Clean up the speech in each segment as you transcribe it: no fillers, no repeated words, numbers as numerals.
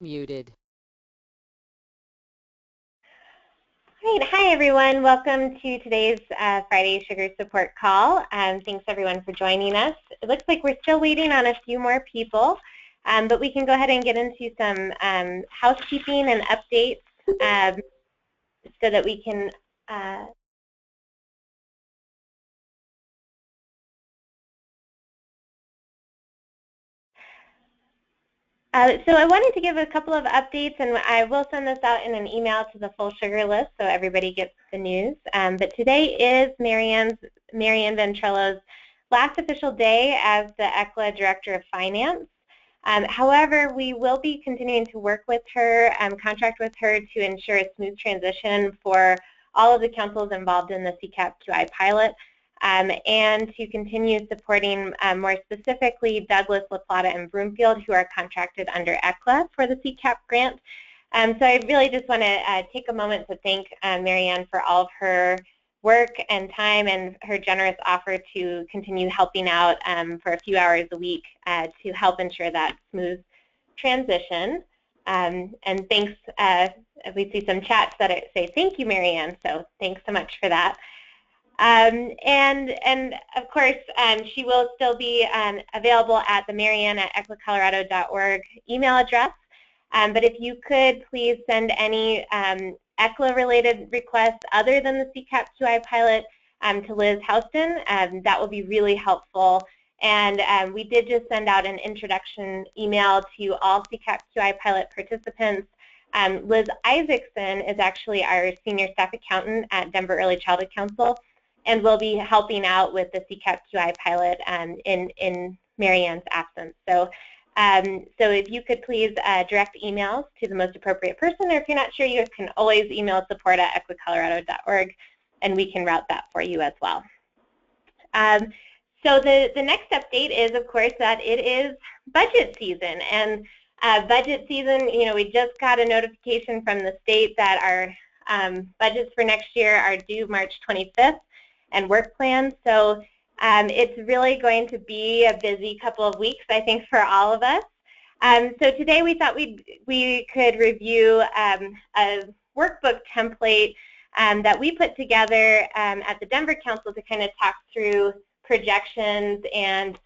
Muted. Great. Hi, everyone. Welcome to today's Friday Sugar Support Call. Thanks, everyone, for joining us. It looks like we're still waiting on a few more people, but we can go ahead and get into some housekeeping and updates so that we can so I wanted to give a couple of updates, and I will send this out in an email to the full sugar list so everybody gets the news. But today is Marianne Ventrello's last official day as the ECLA Director of Finance. However, we will be continuing to work with her, contract with her to ensure a smooth transition for all of the councils involved in the CCAP QI pilot. And to continue supporting more specifically Douglas, La Plata, and Broomfield, who are contracted under ECLA for the CCAP grant. So I really just want to take a moment to thank Marianne for all of her work and time and her generous offer to continue helping out for a few hours a week to help ensure that smooth transition. And thanks, we see some chats that say thank you, Marianne, so thanks so much for that. And of course, she will still be available at the marianne@eclacolorado.org email address. But if you could please send any ECLA-related requests other than the CCAP QI pilot to Liz Houston, that will be really helpful. And we did just send out an introduction email to all CCAP QI pilot participants. Liz Isaacson is actually our senior staff accountant at Denver Early Childhood Council, and will be helping out with the CCAP QI pilot in Marianne's absence. So, so if you could please direct emails to the most appropriate person, or if you're not sure, you can always email support@eclacolorado.org, and we can route that for you as well. So the next update is, of course, that it is budget season. And budget season, you know, we just got a notification from the state that our budgets for next year are due March 25th. And work plans. So it's really going to be a busy couple of weeks, I think, for all of us. So today we thought we could review a workbook template that we put together at the Denver Council to kind of talk through projections and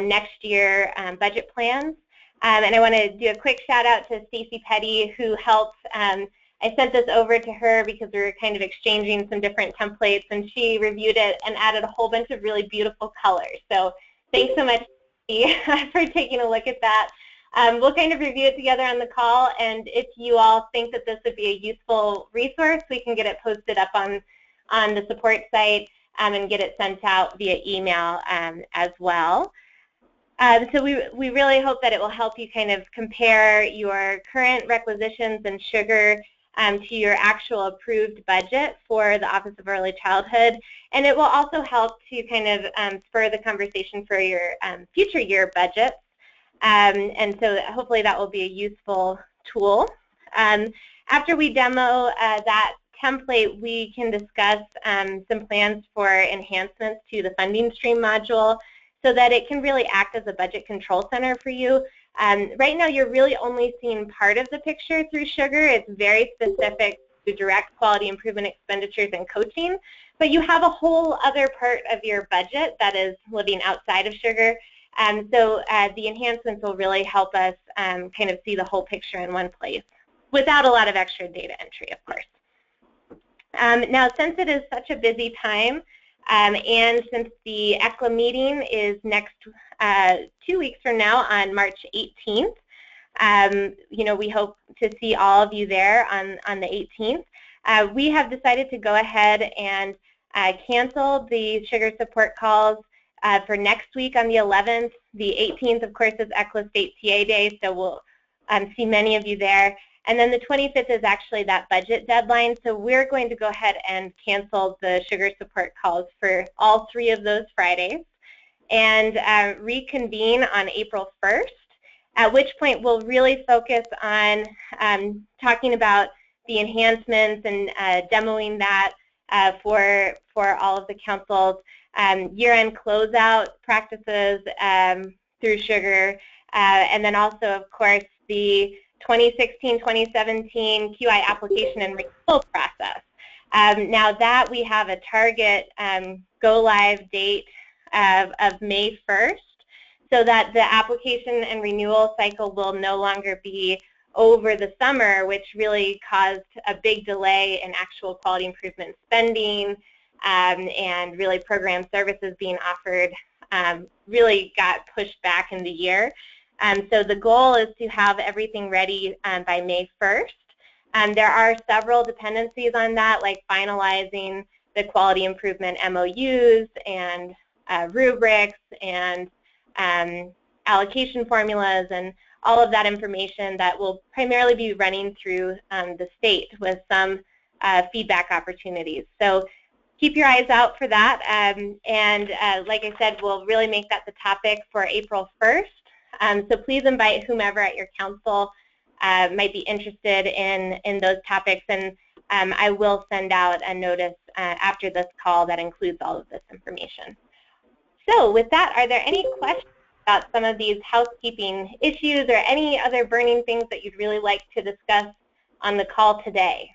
next year budget plans. And I want to do a quick shout out to Stacy Petty, who helped. I sent this over to her because we were kind of exchanging some different templates, and she reviewed it and added a whole bunch of really beautiful colors. So thanks so much for taking a look at that. We'll kind of review it together on the call, and if you all think that this would be a useful resource, we can get it posted up on the support site and get it sent out via email as well. So we really hope that it will help you kind of compare your current requisitions and sugar to your actual approved budget for the Office of Early Childhood, and it will also help to kind of spur the conversation for your future year budgets, and so hopefully that will be a useful tool. After we demo that template, we can discuss some plans for enhancements to the funding stream module so that it can really act as a budget control center for you. Right now, you're really only seeing part of the picture through Sugar. It's very specific to direct quality improvement expenditures and coaching, but you have a whole other part of your budget that is living outside of Sugar. So the enhancements will really help us kind of see the whole picture in one place without a lot of extra data entry, of course. Now, since it is such a busy time, and since the ECLA meeting is next 2 weeks from now on March 18th, you know, we hope to see all of you there on the 18th. We have decided to go ahead and cancel the sugar support calls for next week on the 11th. The 18th, of course, is ECLA State TA Day, so we'll see many of you there. And then the 25th is actually that budget deadline, so we're going to go ahead and cancel the sugar support calls for all 3 of those Fridays and reconvene on April 1st, at which point we'll really focus on talking about the enhancements and demoing that for all of the councils, year-end closeout practices through Sugar, and then also, of course, the 2016-2017 QI application and renewal process. Now that we have a target go live date of May 1st, so that the application and renewal cycle will no longer be over the summer, which really caused a big delay in actual quality improvement spending, and really program services being offered really got pushed back in the year. So the goal is to have everything ready by May 1st. There are several dependencies on that, like finalizing the quality improvement MOUs and rubrics and allocation formulas and all of that information that will primarily be running through the state with some feedback opportunities. So keep your eyes out for that, and like I said, we'll really make that the topic for April 1st. So please invite whomever at your council might be interested in those topics, and I will send out a notice after this call that includes all of this information. So with that, are there any questions about some of these housekeeping issues or any other burning things that you'd really like to discuss on the call today?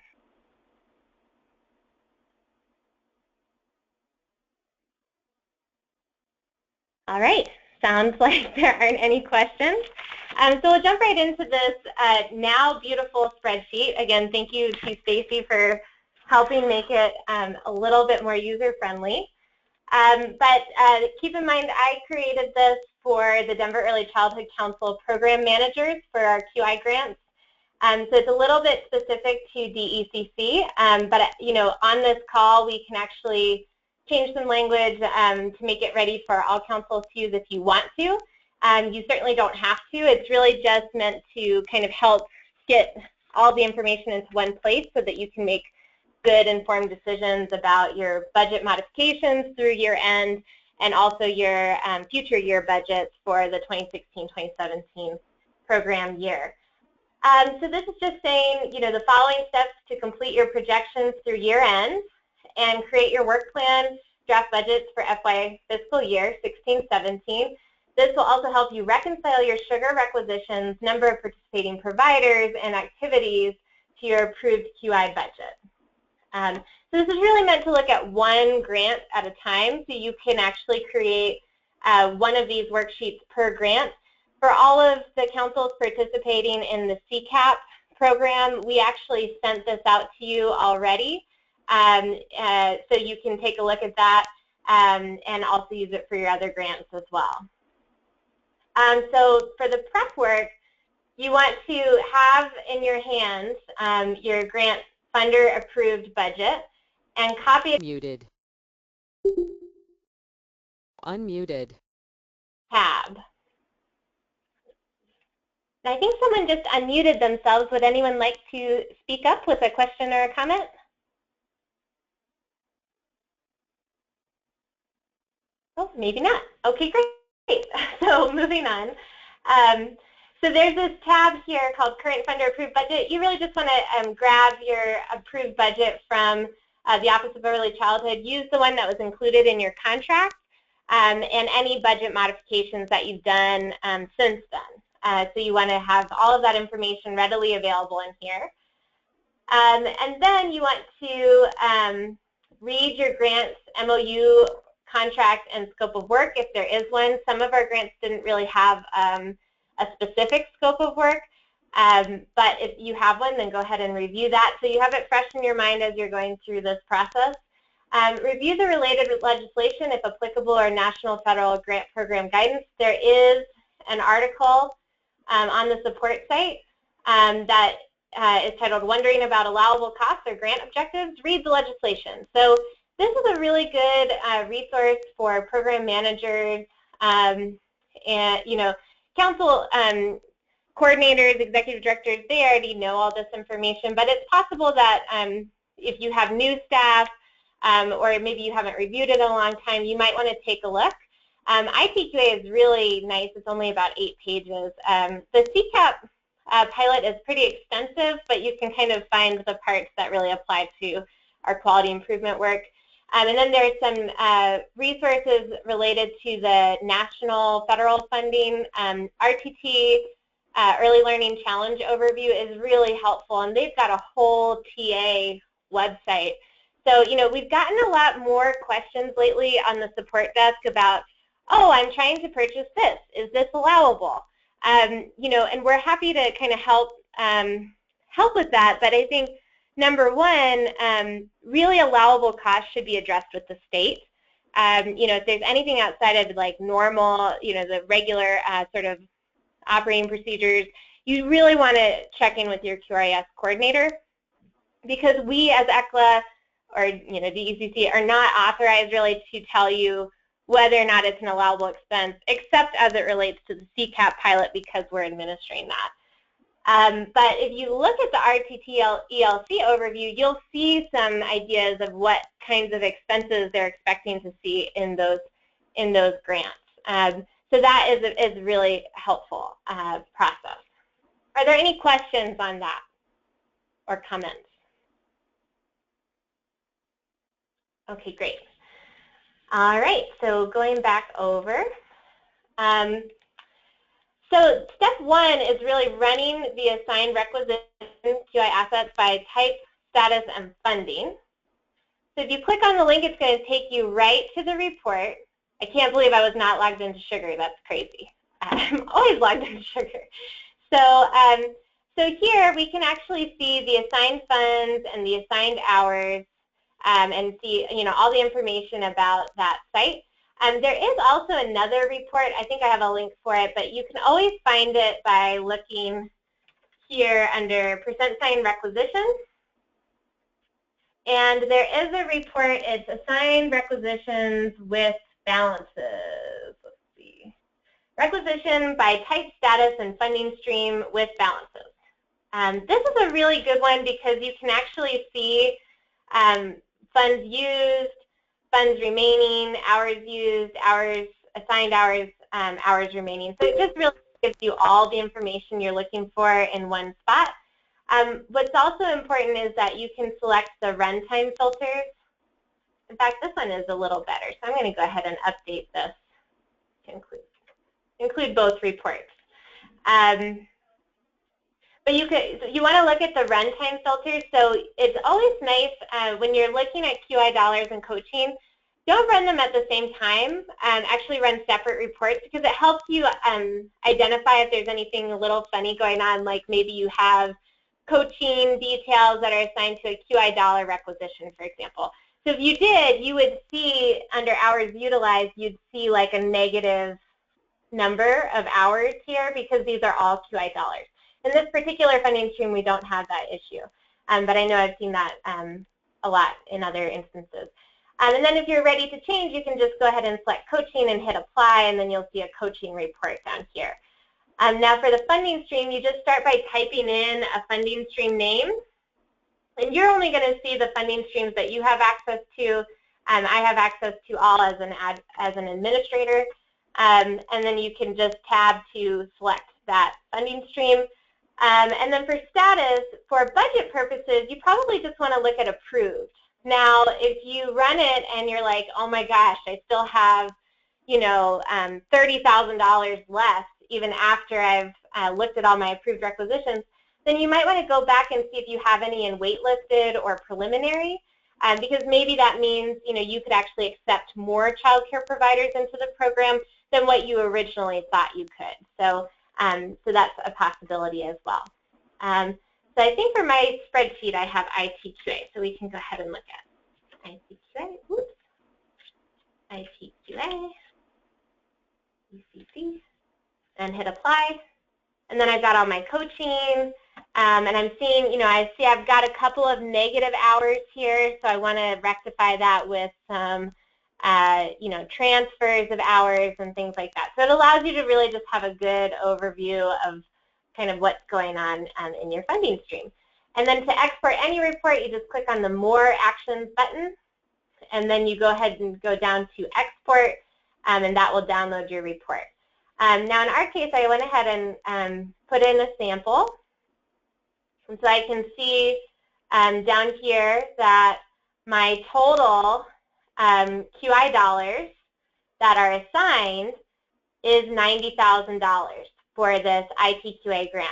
All right, sounds like there aren't any questions. So we'll jump right into this now beautiful spreadsheet. Again, thank you to Stacy for helping make it a little bit more user-friendly. But keep in mind, I created this for the Denver Early Childhood Council program managers for our QI grants. So it's a little bit specific to DECC, but you know, on this call we can actually change some language to make it ready for all councils to use if you want to. You certainly don't have to. It's really just meant to kind of help get all the information into one place so that you can make good informed decisions about your budget modifications through year end and also your future year budgets for the 2016-2017 program year. So this is just saying, you know, the following steps to complete your projections through year end and create your work plan, draft budgets for FY fiscal year 16-17. This will also help you reconcile your Sugar Requisitions, number of participating providers, and activities to your approved QI budget. So this is really meant to look at one grant at a time, so you can actually create one of these worksheets per grant. For all of the councils participating in the CCAP program, we actually sent this out to you already, so you can take a look at that and also use it for your other grants as well. So for the prep work, you want to have in your hands your grant funder approved budget and copy it. Muted. Unmuted. Tab. I think someone just unmuted themselves. Would anyone like to speak up with a question or a comment? Oh, maybe not. Okay, great. So moving on. So there's this tab here called Current Funder Approved Budget. You really just want to grab your approved budget from the Office of Early Childhood. Use the one that was included in your contract and any budget modifications that you've done since then. So you want to have all of that information readily available in here. And then you want to read your grant's MOU, contract, and scope of work if there is one. Some of our grants didn't really have a specific scope of work, but if you have one, then go ahead and review that so you have it fresh in your mind as you're going through this process. Review the related legislation, if applicable, or national federal grant program guidance. There is an article on the support site that is titled Wondering About Allowable Costs or Grant Objectives. Read the legislation. So this is a really good resource for program managers and, you know, council coordinators, executive directors. They already know all this information, but it's possible that if you have new staff or maybe you haven't reviewed it in a long time, you might want to take a look. IPQA is really nice. It's only about 8 pages. The CCAP pilot is pretty extensive, but you can kind of find the parts that really apply to our quality improvement work. And then there's some resources related to the national federal funding. RTT Early Learning Challenge overview is really helpful, and they've got a whole TA website. So, you know, we've gotten a lot more questions lately on the support desk about, oh, I'm trying to purchase this. Is this allowable? You know, and we're happy to kind of help with that. But I think number one, really allowable costs should be addressed with the state. You know, if there's anything outside of like normal, you know, the regular sort of operating procedures, you really want to check in with your QRIS coordinator, because we as ECLA or, you know, DECC are not authorized really to tell you whether or not it's an allowable expense, except as it relates to the CCAP pilot, because we're administering that. But if you look at the RTT ELC overview, you'll see some ideas of what kinds of expenses they're expecting to see in those grants. So that is really helpful process. Are there any questions on that or comments? Okay, great. All right, so going back over. So step one is really running the assigned requisition QI assets by type, status, and funding. So if you click on the link, it's going to take you right to the report. I can't believe I was not logged into Sugar. That's crazy. I'm always logged into Sugar. So, so here we can actually see the assigned funds and the assigned hours, and see, you know, all the information about that site. There is also another report. I think I have a link for it, but you can always find it by looking here under % requisitions. And there is a report. It's assigned requisitions with balances. Let's see. Requisition by type, status, and funding stream with balances. This is a really good one because you can actually see funds used, funds remaining, hours used, hours, assigned hours, hours remaining. So it just really gives you all the information you're looking for in one spot. What's also important is that you can select the runtime filters. In fact, this one is a little better. So I'm going to go ahead and update this to include both reports. But you want to look at the runtime filters. So it's always nice when you're looking at QI dollars and coaching, don't run them at the same time. Actually run separate reports, because it helps you identify if there's anything a little funny going on, like maybe you have coaching details that are assigned to a QI dollar requisition, for example. So if you did, you would see under hours utilized, you'd see like a negative number of hours here, because these are all QI dollars. In this particular funding stream, we don't have that issue, but I know I've seen that a lot in other instances. And then if you're ready to change, you can just go ahead and select coaching and hit apply, and then you'll see a coaching report down here. Now for the funding stream, you just start by typing in a funding stream name, and you're only going to see the funding streams that you have access to. I have access to all as an administrator, and then you can just tab to select that funding stream. And then for status, for budget purposes, you probably just want to look at approved. Now, if you run it and you're like, oh my gosh, I still have, you know, $30,000 left even after I've looked at all my approved requisitions, then you might want to go back and see if you have any in waitlisted or preliminary, because maybe that means, you know, you could actually accept more child care providers into the program than what you originally thought you could. So that's a possibility as well. So I think for my spreadsheet, I have ITQA, so we can go ahead and look at ITQA. Oops. ITQA, ECC, and hit apply. And then I've got all my coaching, and I'm seeing, you know, I've got a couple of negative hours here, so I want to rectify that with some, you know, transfers of hours and things like that. So it allows you to really just have a good overview of kind of what's going on in your funding stream. And then to export any report, you just click on the More Actions button, and then you go ahead and go down to Export, and that will download your report. Now in our case, I went ahead and put in a sample. And so I can see down here that my total QI dollars that are assigned is $90,000 for this ITQA grant.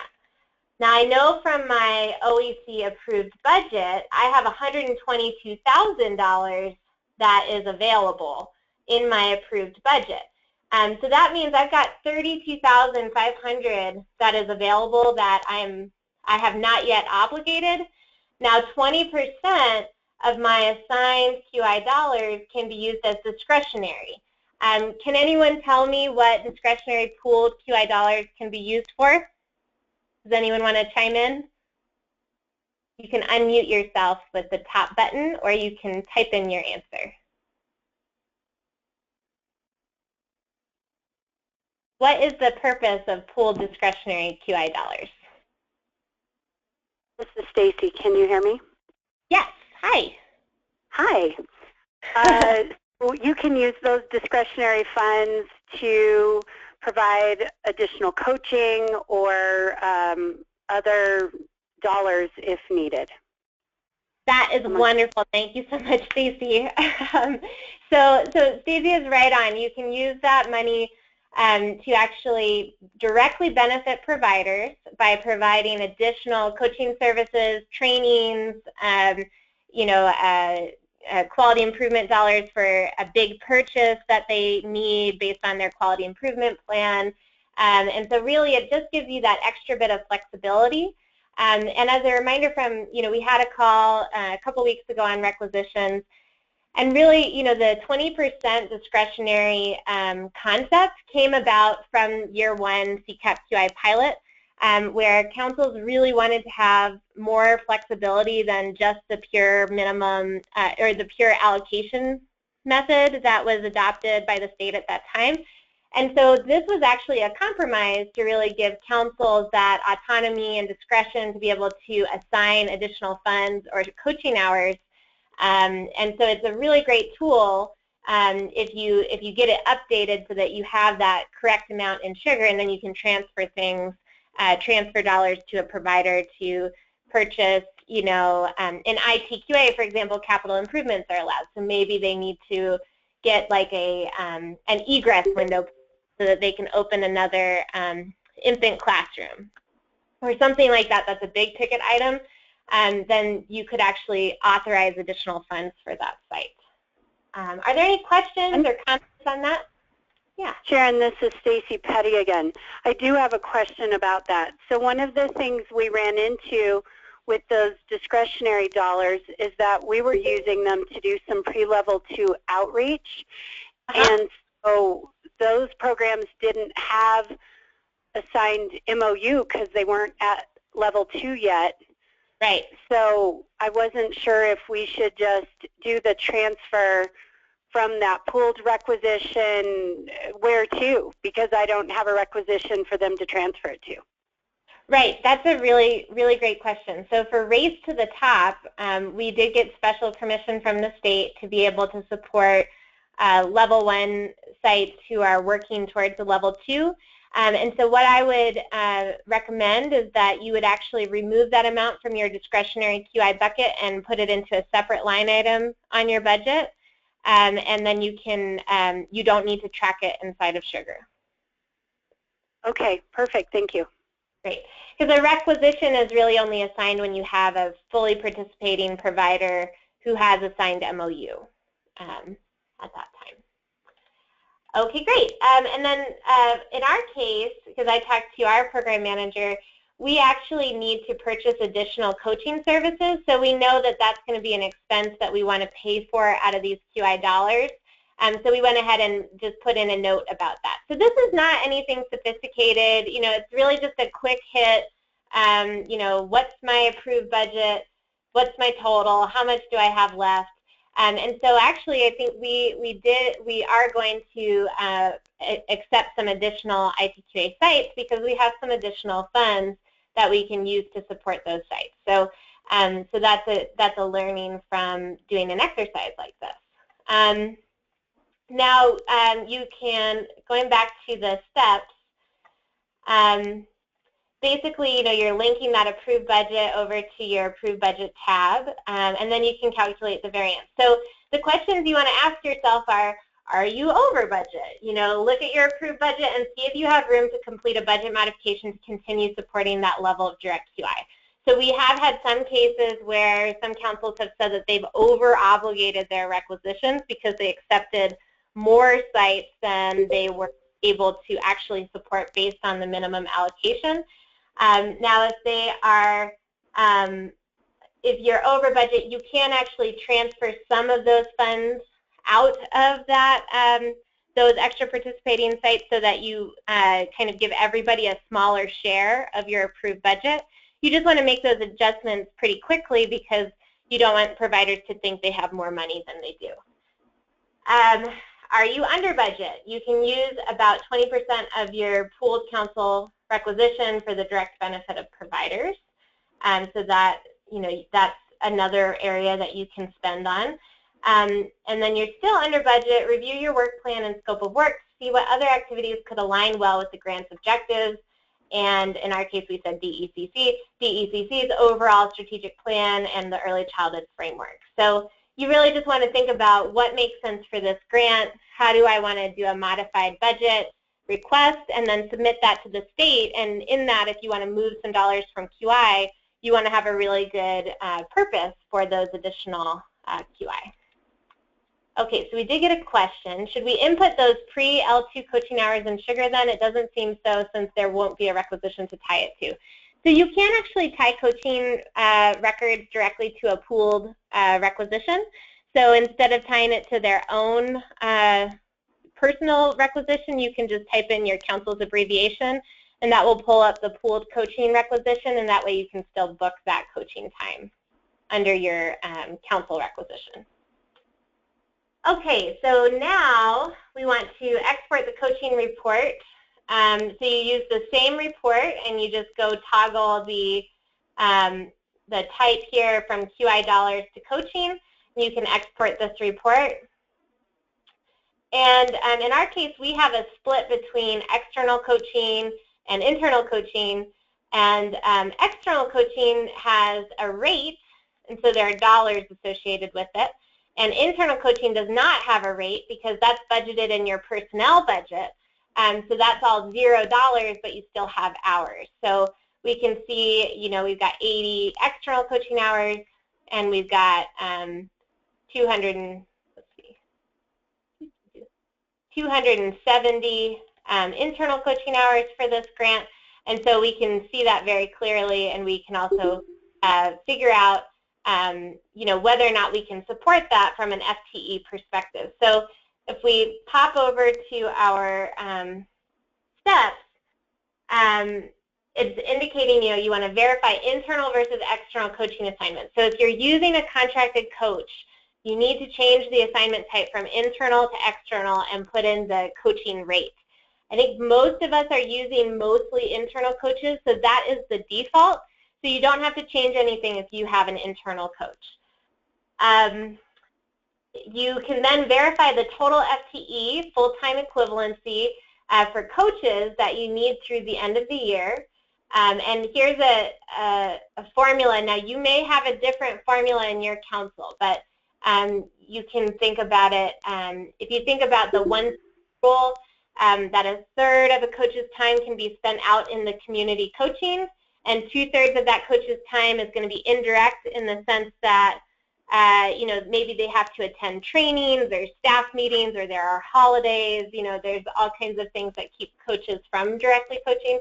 Now I know from my OEC approved budget, I have $122,000 that is available in my approved budget. So that means I've got $32,500 that is available that I have not yet obligated. Now 20% of my assigned QI dollars can be used as discretionary. Can anyone tell me what discretionary pooled QI dollars can be used for? Does anyone want to chime in? You can unmute yourself with the top button, or you can type in your answer. What is the purpose of pooled discretionary QI dollars? This is Stacy. Can you hear me? Yes. Hi. Hi. You can use those discretionary funds to provide additional coaching or other dollars if needed. That is wonderful. Thank you so much, Stacy. So Stacy is right on. You can use that money to actually directly benefit providers by providing additional coaching services, trainings, quality improvement dollars for a big purchase that they need based on their quality improvement plan. And so really it just gives you that extra bit of flexibility. And as a reminder from, we had a call a couple weeks ago on requisitions, and really, the 20% discretionary concept came about from year one CCAP QI pilot, where councils really wanted to have more flexibility than just the pure minimum or the pure allocation method that was adopted by the state at that time. And so this was actually a compromise to really give councils that autonomy and discretion to be able to assign additional funds or coaching hours. And so it's a really great tool if you get it updated so that you have that correct amount in sugar, and then you can transfer things, transfer dollars to a provider to purchase, in ITQA, for example, capital improvements are allowed. So maybe they need to get like an egress window so that they can open another infant classroom or something like that. That's a big ticket item. Then you could actually authorize additional funds for that site. Are there any questions or comments on that? Yeah. Sharon, this is Stacy Petty again. I do have a question about that. So one of the things we ran into with those discretionary dollars is that we were using them to do some pre-level 2 outreach. And so those programs didn't have assigned MOU because they weren't at level 2 yet. Right. So I wasn't sure if we should just do the transfer from that pooled requisition where to, because I don't have a requisition for them to transfer it to. Right. That's a really, really great question. So for Race to the Top, we did get special permission from the state to be able to support level 1 sites who are working towards the level 2. And so what I would recommend is that you would actually remove that amount from your discretionary QI bucket and put it into a separate line item on your budget. And then you can, you don't need to track it inside of sugar. Okay, perfect. Thank you. Great. Because a requisition is really only assigned when you have a fully participating provider who has assigned MOU at that time. Okay, great. And then in our case, because I talked to our program manager, we actually need to purchase additional coaching services. So we know that that's going to be an expense that we want to pay for out of these QI dollars. So we went ahead and just put in a note about that. So this is not anything sophisticated. It's really just a quick hit. What's my approved budget? What's my total? How much do I have left? And so actually I think we are going to accept some additional ITQA sites because we have some additional funds that we can use to support those sites. So so that's a learning from doing an exercise like this. Now you can, going back to the steps, basically, you're linking that approved budget over to your approved budget tab, and then you can calculate the variance. So the questions you want to ask yourself are, Are you over budget? You know, look at your approved budget and see if you have room to complete a budget modification to continue supporting that level of direct QI. So we have had some cases where some councils have said that they've over-obligated their requisitions because they accepted more sites than they were able to actually support based on the minimum allocation. Now, if they are, if you're over budget, you can actually transfer some of those funds out of that, those extra participating sites so that you kind of give everybody a smaller share of your approved budget. You just want to make those adjustments pretty quickly because you don't want providers to think they have more money than they do. Are you under budget? You can use about 20% of your pooled council requisition for the direct benefit of providers. So that, you know, that's another area that you can spend on. And then you're still under budget, review your work plan and scope of work, see what other activities could align well with the grant's objectives. And in our case, we said DECC's overall strategic plan and the early childhood framework. So you really just want to think about what makes sense for this grant, how do I want to do a modified budget request, and then submit that to the state. And in that, if you want to move some dollars from QI, you want to have a really good purpose for those additional QI. Okay, so we did get a question. Should we input those pre-L2 coaching hours in Sugar then? It doesn't seem so since there won't be a requisition to tie it to. So you can actually tie coaching records directly to a pooled requisition. So instead of tying it to their own personal requisition, you can just type in your council's abbreviation, and that will pull up the pooled coaching requisition, and that way you can still book that coaching time under your council requisition. Okay, so now we want to export the coaching report. So you use the same report and you just go toggle the type here from QI dollars to coaching, and you can export this report. And in our case, we have a split between external coaching and internal coaching, and external coaching has a rate, and so there are dollars associated with it. And internal coaching does not have a rate because that's budgeted in your personnel budget. So that's all $0, but you still have hours. So we can see, you know, we've got 80 external coaching hours, and we've got 270 internal coaching hours for this grant. And so we can see that very clearly, and we can also figure out you know, whether or not we can support that from an FTE perspective. So if we pop over to our steps, it's indicating, you know, you want to verify internal versus external coaching assignments. So if you're using a contracted coach, you need to change the assignment type from internal to external and put in the coaching rate. I think most of us are using mostly internal coaches, so that is the default. So you don't have to change anything if you have an internal coach. You can then verify the total FTE, full-time equivalency, for coaches that you need through the end of the year. And here's a formula. Now, you may have a different formula in your council, but you can think about it. If you think about the one rule, that a third of a coach's time can be spent out in the community coaching, and 2/3 of that coach's time is going to be indirect in the sense that, you know, maybe they have to attend trainings, there's staff meetings, or there are holidays. You know, there's all kinds of things that keep coaches from directly coaching.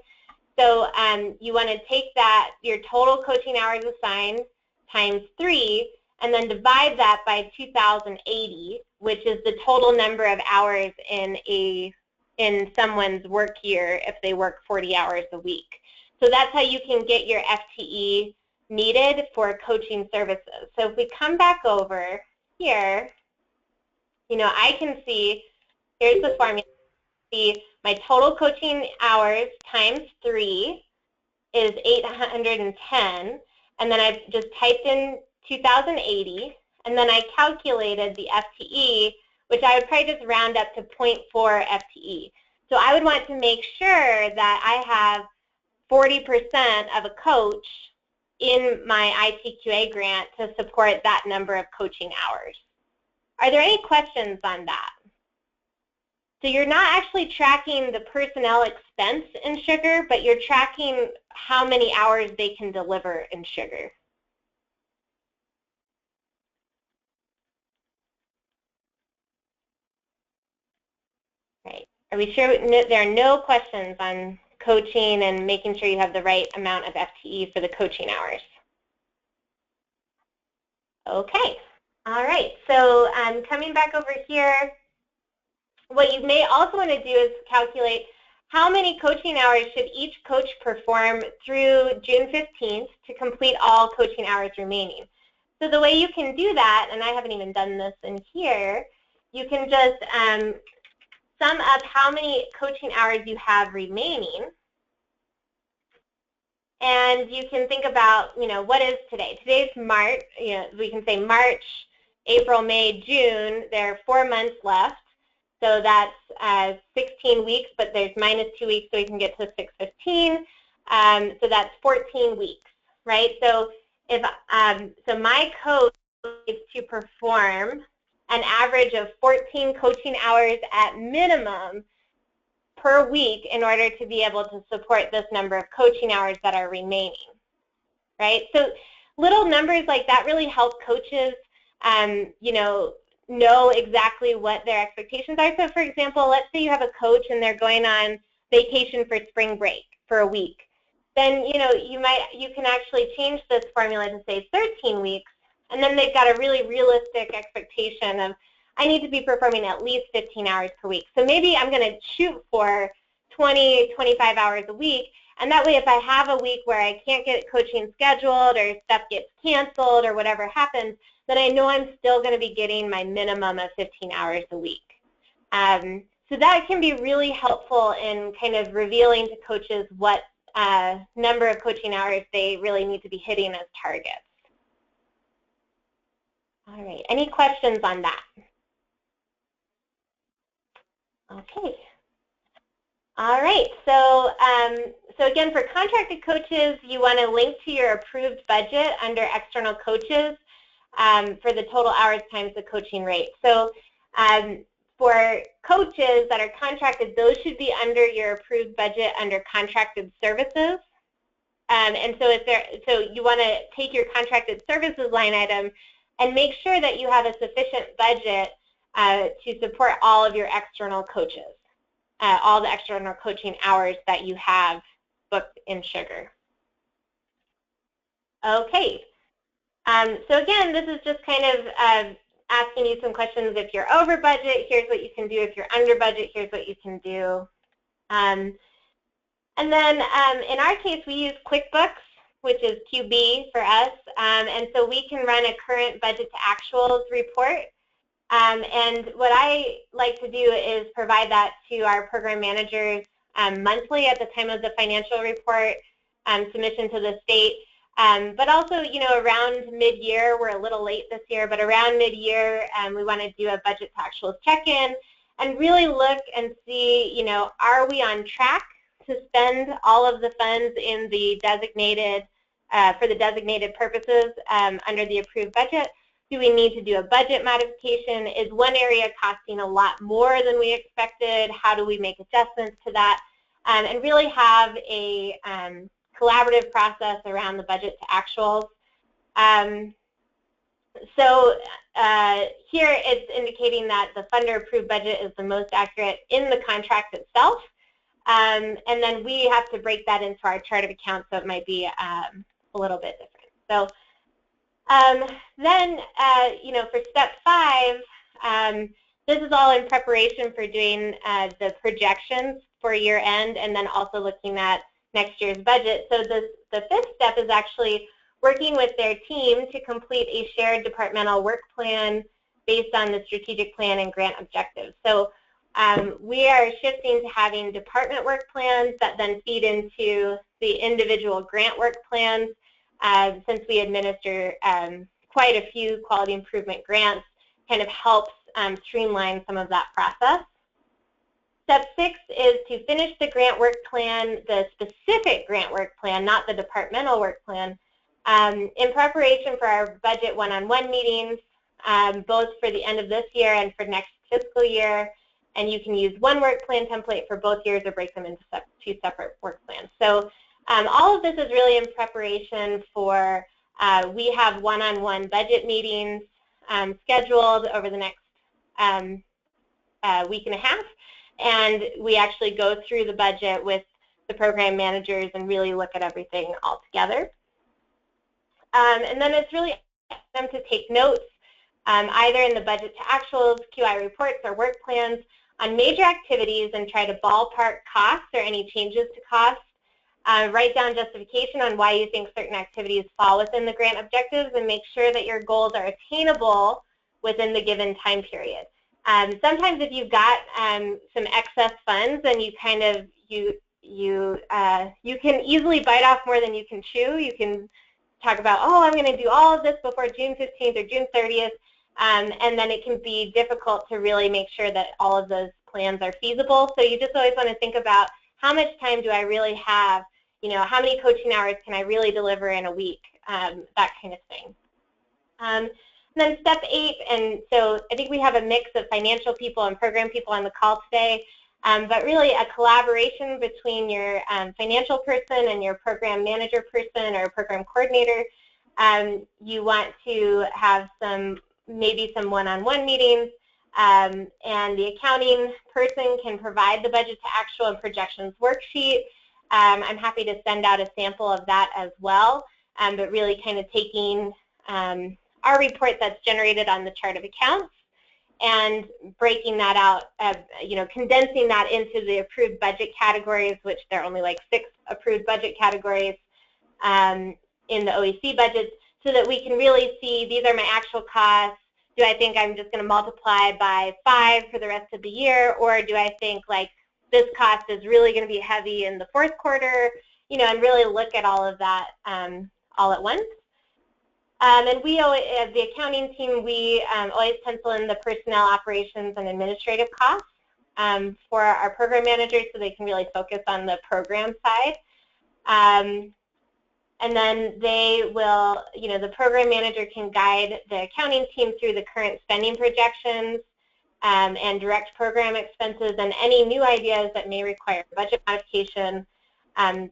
So you want to take that, your total coaching hours assigned times 3, and then divide that by 2,080, which is the total number of hours in someone's work year if they work 40 hours a week. So that's how you can get your FTE needed for coaching services. So if we come back over here, you know, I can see, here's the formula. See, my total coaching hours times 3 is 810, and then I've just typed in 2,080, and then I calculated the FTE, which I would probably just round up to 0.4 FTE. So I would want to make sure that I have 40% of a coach in my ITQA grant to support that number of coaching hours. Are there any questions on that? So you're not actually tracking the personnel expense in Sugar, but you're tracking how many hours they can deliver in Sugar. Right. Are we sure there are no questions on coaching and making sure you have the right amount of FTE for the coaching hours? Okay. All right. So coming back over here, what you may also want to do is calculate how many coaching hours should each coach perform through June 15th to complete all coaching hours remaining. So the way you can do that, and I haven't even done this in here, you can just sum up how many coaching hours you have remaining. And you can think about, what is today? Today's March, we can say March, April, May, June. There are 4 months left. So that's 16 weeks, but there's -2 weeks, so we can get to 615. So that's 14 weeks, right? So if so my coach is to perform an average of 14 coaching hours at minimum per week in order to be able to support this number of coaching hours that are remaining, right? So little numbers like that really help coaches, know exactly what their expectations are. So for example, let's say you have a coach and they're going on vacation for spring break for a week. Then, you can actually change this formula to say 13 weeks, and then they've got a really realistic expectation of, I need to be performing at least 15 hours per week. So maybe I'm going to shoot for 20, 25 hours a week, and that way if I have a week where I can't get coaching scheduled or stuff gets canceled or whatever happens, then I know I'm still going to be getting my minimum of 15 hours a week. So that can be really helpful in kind of revealing to coaches what number of coaching hours they really need to be hitting as targets. All right, any questions on that? Okay. All right, so again, for contracted coaches, you want to link to your approved budget under external coaches for the total hours times the coaching rate. So for coaches that are contracted, those should be under your approved budget under contracted services. And so you want to take your contracted services line item and make sure that you have a sufficient budget to support all of your external coaches, all the external coaching hours that you have booked in Sugar. Okay. So again, this is just kind of asking you some questions. If you're over budget, here's what you can do. If you're under budget, here's what you can do. And then in our case, we use QuickBooks, which is QB for us. And so we can run a current budget to actuals report. And what I like to do is provide that to our program managers monthly at the time of the financial report submission to the state. But also, around mid-year, we're a little late this year, but around mid-year, we want to do a budget to actuals check-in and really look and see, are we on track to spend all of the funds in the designated, for the designated purposes under the approved budget? Do we need to do a budget modification? Is one area costing a lot more than we expected? How do we make adjustments to that? And really have a collaborative process around the budget to actuals. So here it's indicating that the funder approved budget is the most accurate in the contract itself. And then we have to break that into our chart of accounts, so it might be a little bit different. So then, for step 5, this is all in preparation for doing the projections for year end and then also looking at next year's budget. So the 5th step is actually working with their team to complete a shared departmental work plan based on the strategic plan and grant objectives. So we are shifting to having department work plans that then feed into the individual grant work plans. Since we administer quite a few quality improvement grants, kind of helps streamline some of that process. Step 6 is to finish the grant work plan, the specific grant work plan, not the departmental work plan, in preparation for our budget one-on-one meetings, both for the end of this year and for next fiscal year. and you can use one work plan template for both years or break them into two separate work plans. So all of this is really in preparation for, we have one-on-one budget meetings scheduled over the next week and a half, and we actually go through the budget with the program managers and really look at everything all together. And then it's really them to take notes, either in the budget to actuals, QI reports, or work plans on major activities and try to ballpark costs or any changes to costs. Write down justification on why you think certain activities fall within the grant objectives, and make sure that your goals are attainable within the given time period. Sometimes if you've got some excess funds, then you kind of, you can easily bite off more than you can chew. You can talk about, oh, I'm going to do all of this before June 15th or June 30th, and then it can be difficult to really make sure that all of those plans are feasible. So you just always want to think about, how much time do I really have? You know, how many coaching hours can I really deliver in a week? That kind of thing. And then step 8, and so I think we have a mix of financial people and program people on the call today, but really a collaboration between your financial person and your program manager person or program coordinator. You want to have maybe some one-on-one meetings, and the accounting person can provide the budget to actual and projections worksheet. I'm happy to send out a sample of that as well, but really kind of taking our report that's generated on the chart of accounts and breaking that out, you know, condensing that into the approved budget categories, which there are only like 6 approved budget categories in the OEC budgets, so that we can really see, these are my actual costs. Do I think I'm just going to multiply by 5 for the rest of the year, or do I think like this cost is really going to be heavy in the 4th quarter, you know, and really look at all of that all at once. And we, as the accounting team, we always pencil in the personnel, operations, and administrative costs for our program managers so they can really focus on the program side. And then they will, you know, the program manager can guide the accounting team through the current spending projections and direct program expenses and any new ideas that may require budget modification.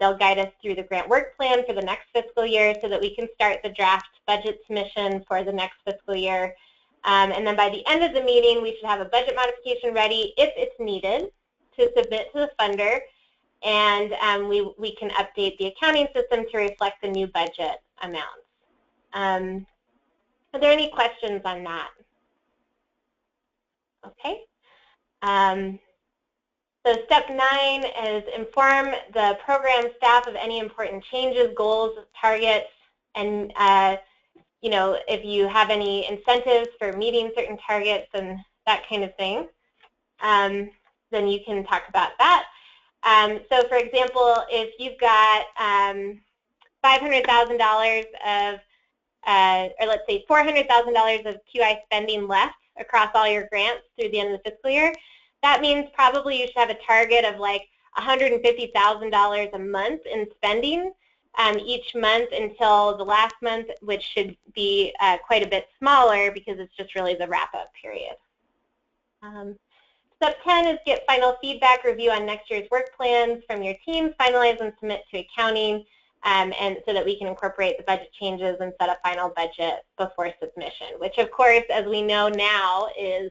They'll guide us through the grant work plan for the next fiscal year so that we can start the draft budget submission for the next fiscal year. And then by the end of the meeting, we should have a budget modification ready if it's needed to submit to the funder. And we can update the accounting system to reflect the new budget amounts. Are there any questions on that? Okay. So step 9 is inform the program staff of any important changes, goals, targets, and you know, if you have any incentives for meeting certain targets and that kind of thing, then you can talk about that. So for example, if you've got $500,000 of, or let's say $400,000 of QI spending left across all your grants through the end of the fiscal year, that means probably you should have a target of like $150,000 a month in spending each month until the last month, which should be quite a bit smaller because it's just really the wrap-up period. Step 10 is get final feedback, review on next year's work plans from your teams, finalize and submit to accounting, and so that we can incorporate the budget changes and set a final budget before submission, which of course, as we know now, is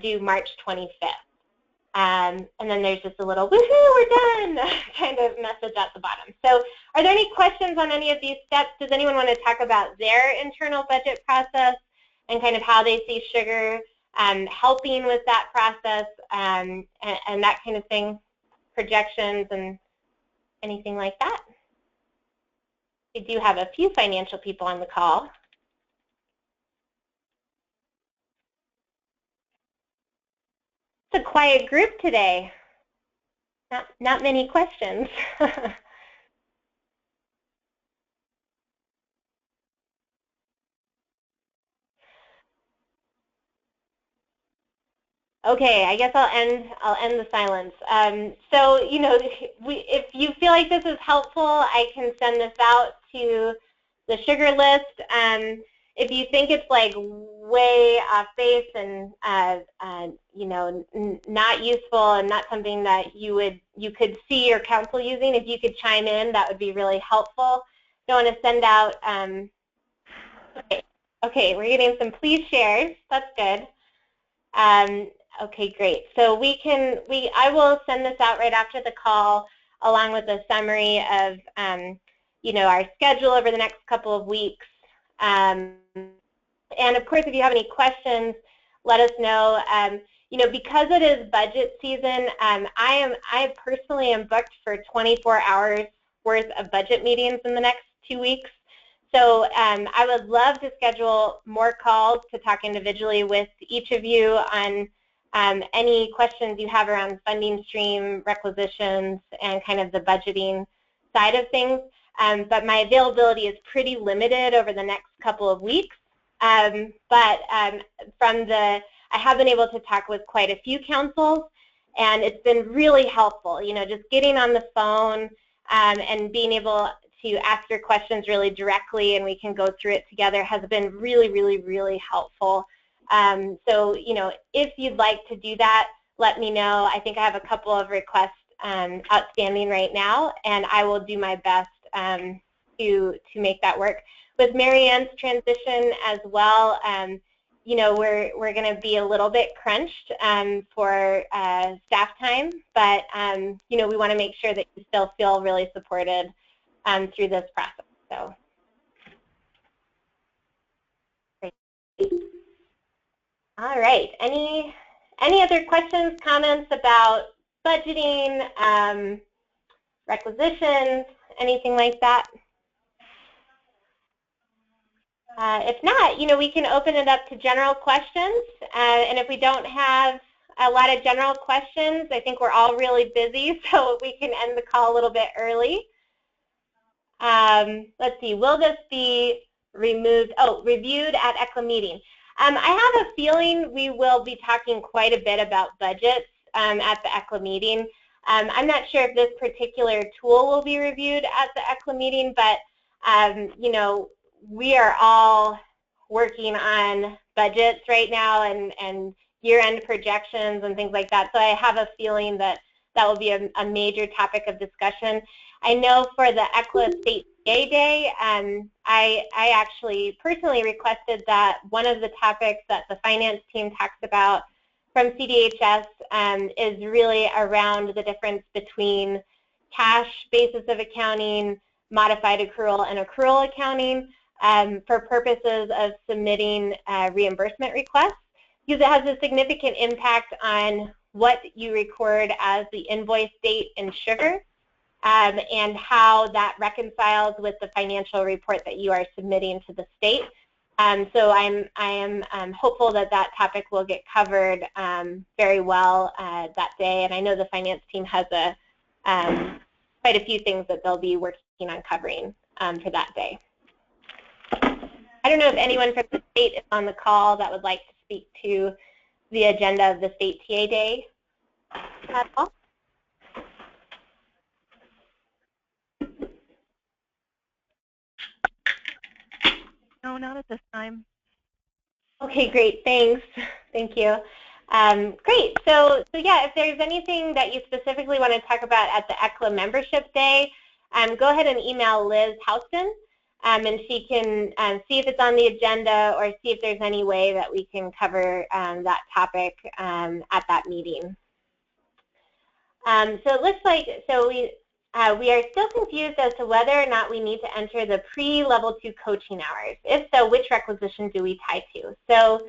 due March 25th. And then there's just a little, woohoo, we're done, kind of message at the bottom. So are there any questions on any of these steps? Does anyone want to talk about their internal budget process and kind of how they see Sugar helping with that process and that kind of thing, projections and anything like that? We do have a few financial people on the call. It's a quiet group today. Not many questions. Okay, I guess I'll end the silence. So, you know, if you feel like this is helpful, I can send this out to the Sugar list. If you think it's like way off base and you know, not useful and not something that you could see your council using, if you could chime in, that would be really helpful. Don't want to send out. Okay, we're getting some please shares. That's good. Okay, great. So I will send this out right after the call, along with a summary of you know, our schedule over the next couple of weeks. And of course, if you have any questions, let us know. You know, because it is budget season, I personally am booked for 24 hours worth of budget meetings in the next 2 weeks. So I would love to schedule more calls to talk individually with each of you on any questions you have around funding stream, requisitions, and kind of the budgeting side of things. But my availability is pretty limited over the next couple of weeks. I have been able to talk with quite a few councils, and it's been really helpful, you know, just getting on the phone and being able to ask your questions really directly, and we can go through it together, has been really, really, really helpful. So, you know, if you'd like to do that, let me know. I think I have a couple of requests outstanding right now, and I will do my best to make that work. With Marianne's transition as well, you know, we're going to be a little bit crunched for staff time, but you know, we want to make sure that you still feel really supported through this process. So, great. All right. Any other questions, comments about budgeting, requisitions, anything like that? If not, you know, we can open it up to general questions, and if we don't have a lot of general questions, I think we're all really busy, so we can end the call a little bit early. Let's see, will this be removed? Oh, reviewed at ECLA meeting. I have a feeling we will be talking quite a bit about budgets at the ECLA meeting. I'm not sure if this particular tool will be reviewed at the ECLA meeting, but you know, we are all working on budgets right now and year-end projections and things like that. So I have a feeling that that will be a major topic of discussion. I know for the ECLA State TA Day, I actually personally requested that one of the topics that the finance team talks about from CDHS is really around the difference between cash basis of accounting, modified accrual, and accrual accounting for purposes of submitting reimbursement requests, because it has a significant impact on what you record as the invoice date in Sugar and how that reconciles with the financial report that you are submitting to the state. So I am hopeful that that topic will get covered very well that day, and I know the finance team has quite a few things that they'll be working on covering for that day. I don't know if anyone from the state is on the call that would like to speak to the agenda of the State TA Day at all. No, not at this time. Okay, great. Thanks. Thank you. Great. So yeah, if there's anything that you specifically want to talk about at the ECLA membership day, go ahead and email Liz Houston, and she can see if it's on the agenda or see if there's any way that we can cover that topic at that meeting. So it looks like we are still confused as to whether or not we need to enter the pre-level 2 coaching hours. If so, which requisition do we tie to? So,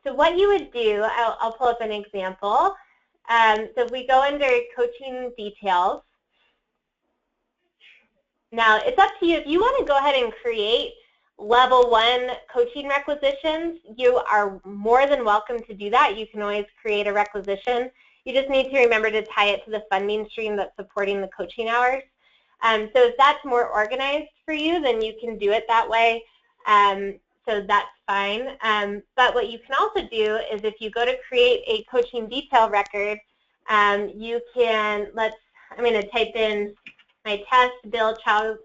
so what you would do, I'll pull up an example. So if we go under coaching details, now it's up to you. If you want to go ahead and create level 1 coaching requisitions, you are more than welcome to do that. You can always create a requisition. You just need to remember to tie it to the funding stream that's supporting the coaching hours. So if that's more organized for you, then you can do it that way. So that's fine. But what you can also do is if you go to create a coaching detail record, you can, I'm going to type in my test, build child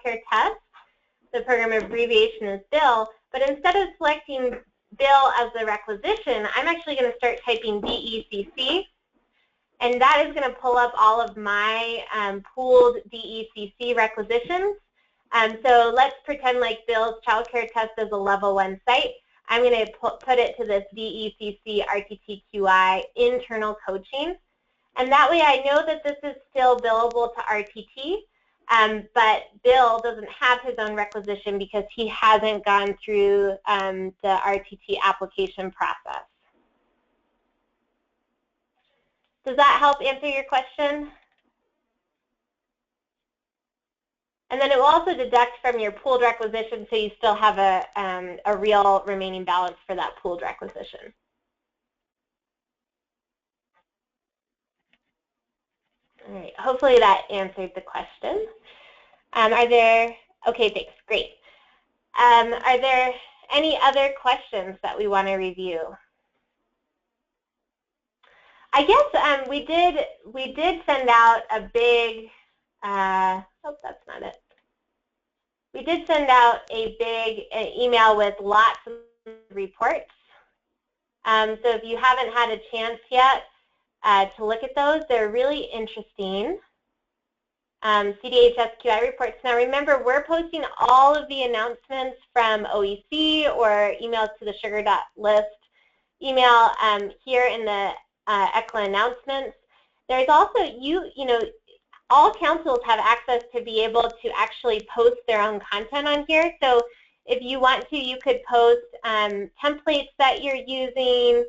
care test. The program abbreviation is BILL, But instead of selecting bill as the requisition, I'm actually going to start typing DECC, and that is going to pull up all of my pooled DECC requisitions. So let's pretend like Bill's child care test is a level 1 site. I'm going to put it to this DECC RTTQI internal coaching. And that way I know that this is still billable to RTT, but Bill doesn't have his own requisition because he hasn't gone through the RTT application process. Does that help answer your question? And then it will also deduct from your pooled requisition, so you still have a real remaining balance for that pooled requisition. All right, hopefully that answered the question. Are there, okay, thanks, great. Are there any other questions that we want to review? I guess we did send out a big, oh, that's not it. We did send out a big email with lots of reports. So if you haven't had a chance yet to look at those, they're really interesting. CDHSQI reports. Now remember, we're posting all of the announcements from OEC or emails to the sugar.list email here in the ECLA announcements. There's also, you know, all councils have access to be able to actually post their own content on here. So if you want to, you could post templates that you're using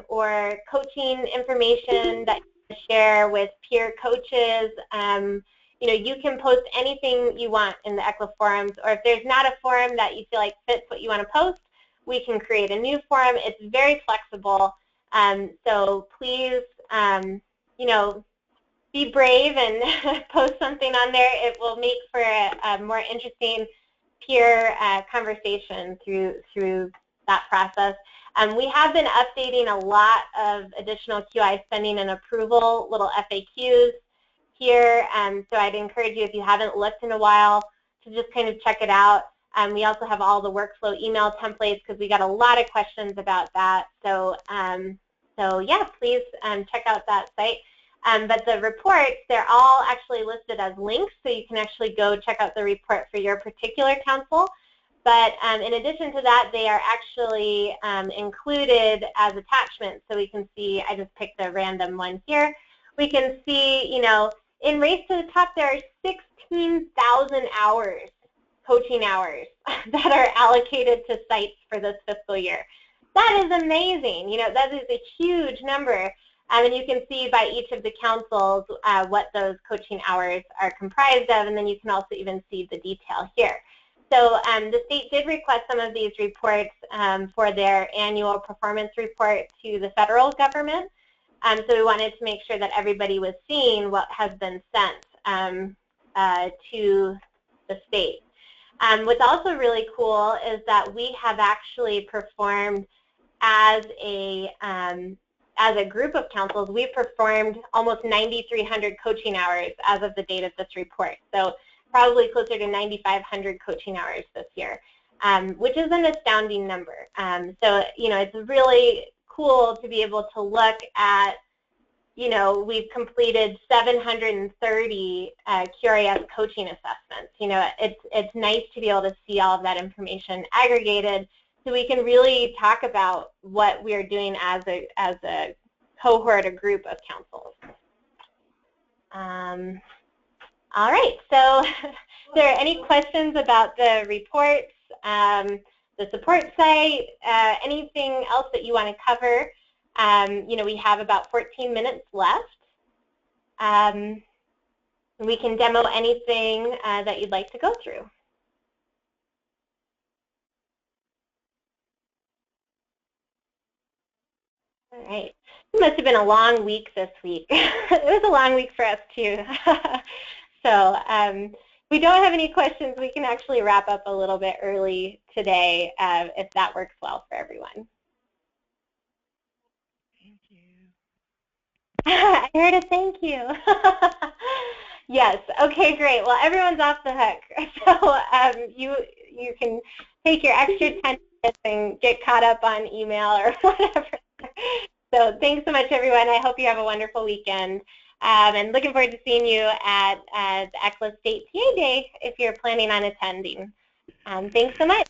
or coaching information that you share with peer coaches. You know, you can post anything you want in the ECLA forums, or if there's not a forum that you feel like fits what you want to post, we can create a new forum. It's very flexible. So please, you know, be brave and post something on there. It will make for a more interesting peer conversation through that process. We have been updating a lot of additional QI spending and approval little FAQs here. So I'd encourage you, if you haven't looked in a while, to just kind of check it out. We also have all the workflow email templates because we got a lot of questions about that. So, so yeah, please check out that site. But the reports, they're all actually listed as links, so you can actually go check out the report for your particular council. But in addition to that, they are actually included as attachments. So we can see, I just picked a random one here. We can see, you know, in Race to the Top, there are 16,000 hours, coaching hours, that are allocated to sites for this fiscal year. That is amazing. You know, that is a huge number. And you can see by each of the councils what those coaching hours are comprised of, and then you can also even see the detail here. So the state did request some of these reports for their annual performance report to the federal government. So we wanted to make sure that everybody was seeing what has been sent to the state. What's also really cool is that we have actually performed as a group of councils, we've performed almost 9,300 coaching hours as of the date of this report. So probably closer to 9,500 coaching hours this year, which is an astounding number. So, you know, it's really cool to be able to look at, you know, we've completed 730 QRAS coaching assessments. You know, it's nice to be able to see all of that information aggregated, so we can really talk about what we are doing as a cohort, a group of councils. All right, so if there are any questions about the reports, the support site, anything else that you want to cover, you know, we have about 14 minutes left. We can demo anything that you'd like to go through. All right. It must have been a long week this week. It was a long week for us too. So if we don't have any questions, we can actually wrap up a little bit early today if that works well for everyone. Thank you. I heard a thank you. Yes. Okay, great. Well, everyone's off the hook. So you can take your extra 10 minutes and get caught up on email or whatever. So thanks so much, everyone. I hope you have a wonderful weekend. And looking forward to seeing you at the ECLA State TA Day if you're planning on attending. Thanks so much.